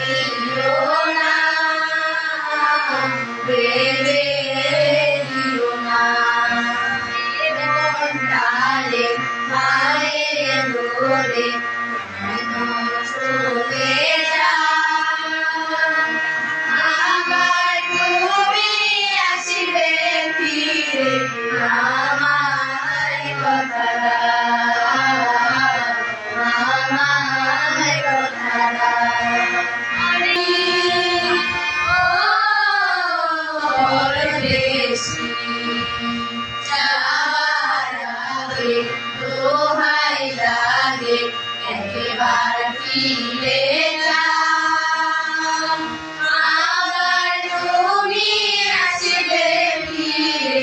দিও না, বেঁধে দিও না। বন্ধারে মায়ের ঘরে কেন চলে যাও, আবার তুমি আসবে ফিরে আমার কথা আমার কথা। বেশি যাওয়ার আগে দোহাই লাগে একবার ফিরে যাও, আবার তুমি আসবে ফিরে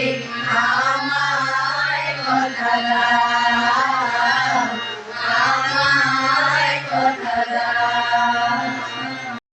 আমার কথা।